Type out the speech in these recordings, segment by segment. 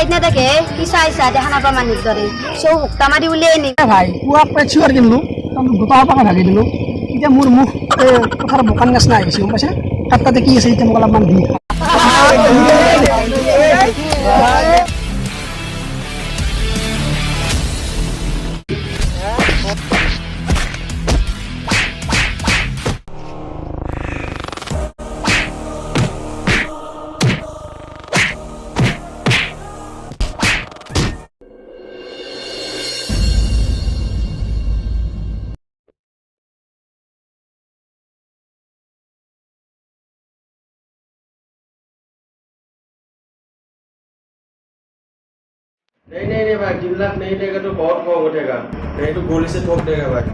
light না দেখে কি চাইছা দেখা নাপা মানিক ধৰে সৌ হুক্তা মাৰি উলিয়াই নি ভাই পুৱাক পাই চিঞৰ কিনিলোঁ দুটা পাকা ভাগি দিলোঁ এতিয়া মোৰ মুখ পথাৰ বোকাৰ নিচিনা আহিছে গম পাইছে তাত তাতে কি আছে এতিয়া মোক অলপমান দি नहीं भाई 3 लाख नहीं देगा तो बहुत कम उठेगा नहीं तो गोली से ठोक देगा भाई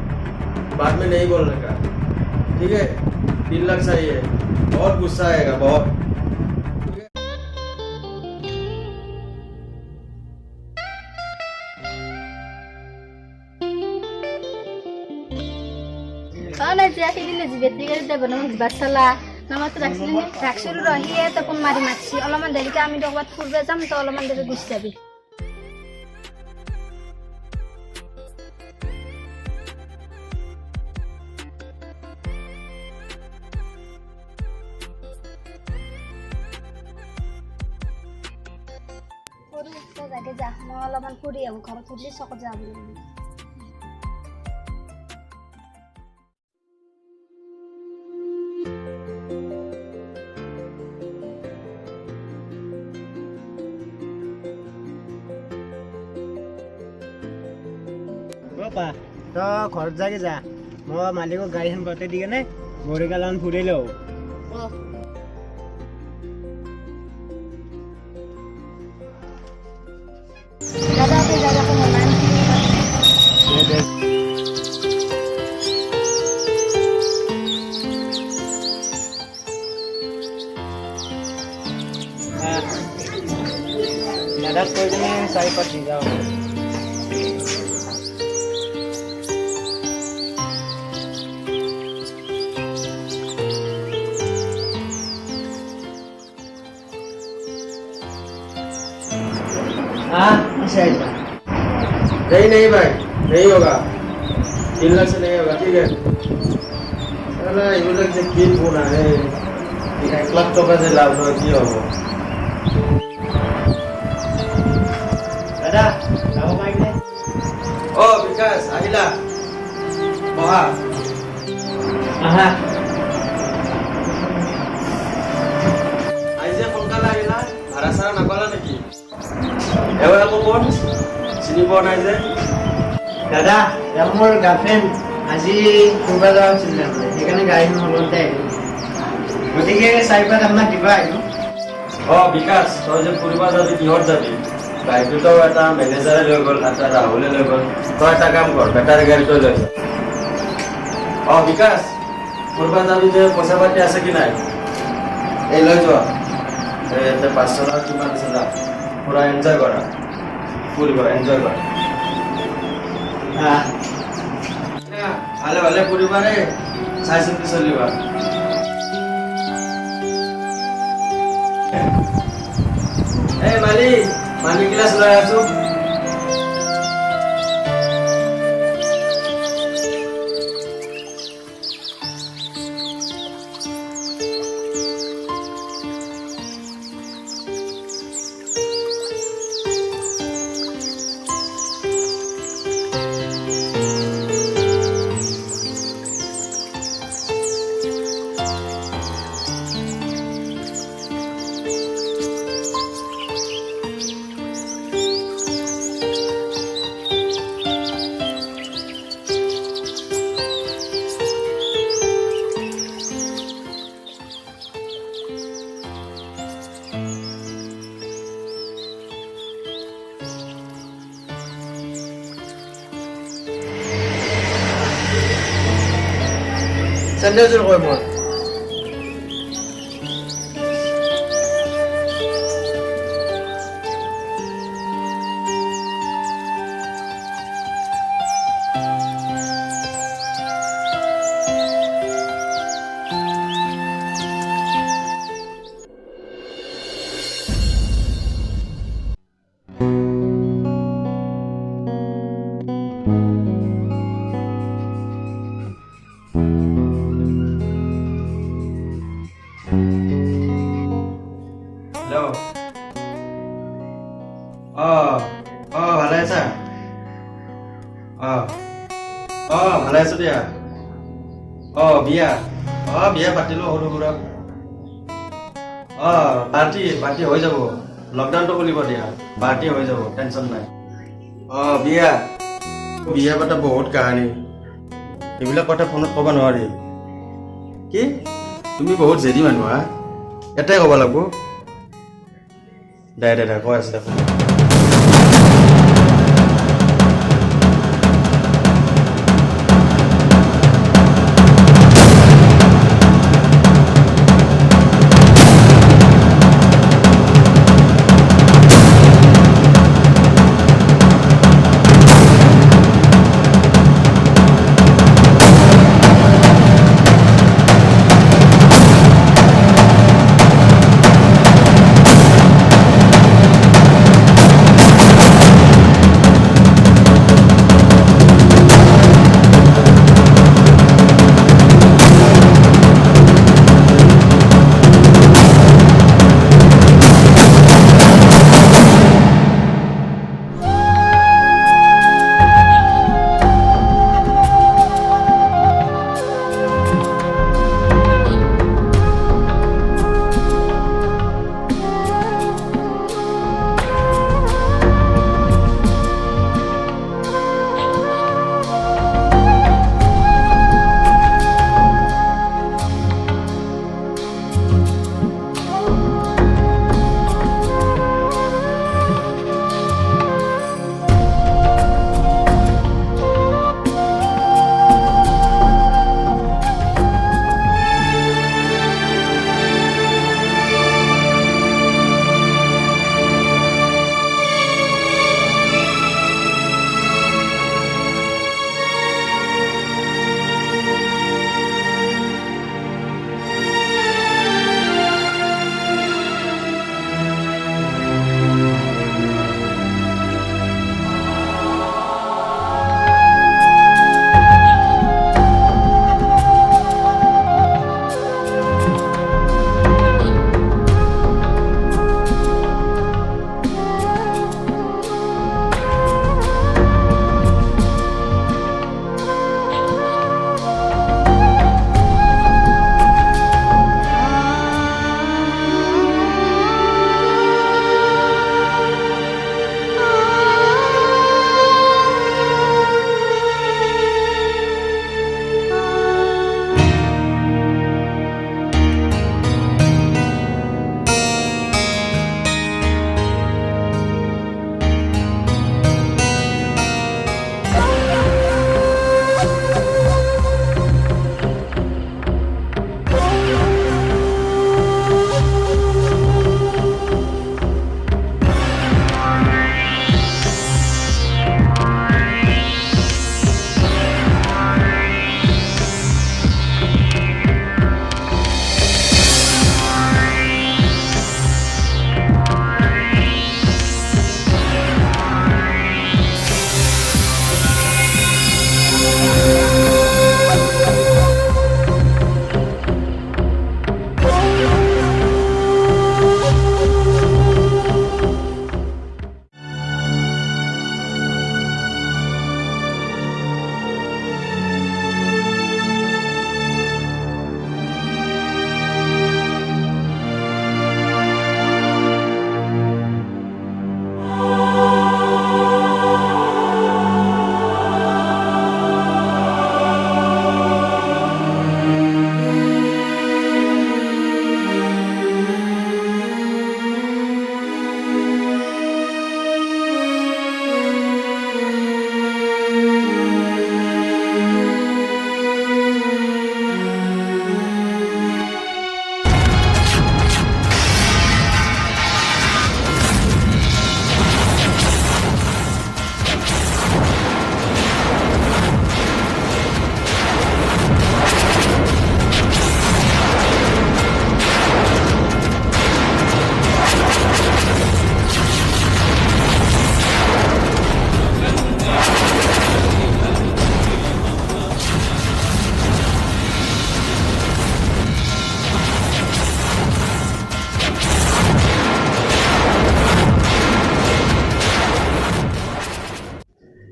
बाद में नहीं बोलने का ठीक है 3 लाख चाहिए बहुत गुस्सा आएगा बहुत Najiya ke din Najiya ke de banam basala namat raksulu rahi hai to pun mari matchi olaman deri ke ami dobat purbe jam to olaman deri gustabi puri to jage ja mo olaman puri am khoro thudli sokot jabu পা তো ঘৰত যাগে যা মই মালিকক গাড়ীখন গতে দি কেনে বৰিকালান ফুৰি লওঁ দাদা আপনি দাদা ko naman দাদাক কৈ কিনে 4-5 দি যাওঁ नहीं भाई नहीं होगा 3 लाख से नहीं होगा ठीक है ना ये लोग से की होना है 1 लाख टका से लाभ हो की होगा दादा যাব পাইলে ओ विकास आइला बहा आहा आइजे সোনকালে আহিলা ভাড়া সারা নাপালা নেকি এবাৰ আকৌ কোন চিনি পোৱা নাই যে দাদা মোৰ গাৰ্লফ্ৰেণ্ড আজি ফুৰিব যোৱা আছিল সেইকাৰণে গাড়ীখন লগতে আহিলোঁ গতিকে 4-5 আপোনাক দিবা আহিলোঁ বিকাশ তই যে ফুৰিব যাবি কিহত যাবি বাইকটো এটা মেনেজাৰে লৈ গ'ল এটা ৰাহুলে লৈ গ'ল তই এটা কাম কৰ বেটাৰী গাড়ী তই লৈ যা বিকাশ ফুৰিব যাবি যে পইচা পাতি আছে কি নাই এই লৈ যোৱা এই 500 টকা কিমান আছে যা পুৰা এনজয় কৰা ফুৰিব এনজয় কৰা ভালে ভালে ফুৰিবা ৰে চাই চিন্তি চলিবা এই মালিক গিলাচ লৈ আছো চেন্দেল জোৰ মই আছো দিয়া বিয়া বিয়া পাতিলো সৰু সুৰা পাৰ্টি হৈ যাব লকডাউনটো খুলিব দিয়া পাৰ্টি হৈ যাব টেনশ্যন নাই বিয়া পাতা বহুত কাহানী এইবিলাক কথা ফোনত ক'ব নোৱাৰি কি তুমি বহুত জেদি মানুহ হা এটাই ক'ব লাগিব দে কৈ আছে দেখোন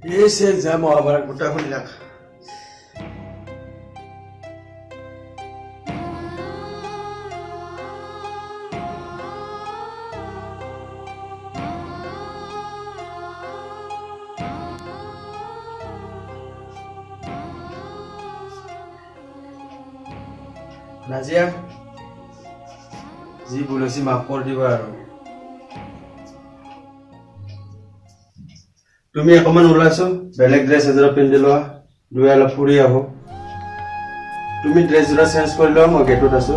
Ese exam ahora puta con la Nazia যি ভুল হৈছে মাফ কৰি দিবা আৰু তুমি অকমান ওলাইছো বেলেগ ড্ৰেছ এযোৰা পিন্ধি লোৱা দুই অলপ ফুৰি আহো তুমি ড্ৰেছযোৰা চেঞ্জ কৰি লোৱা মই গেটত আছো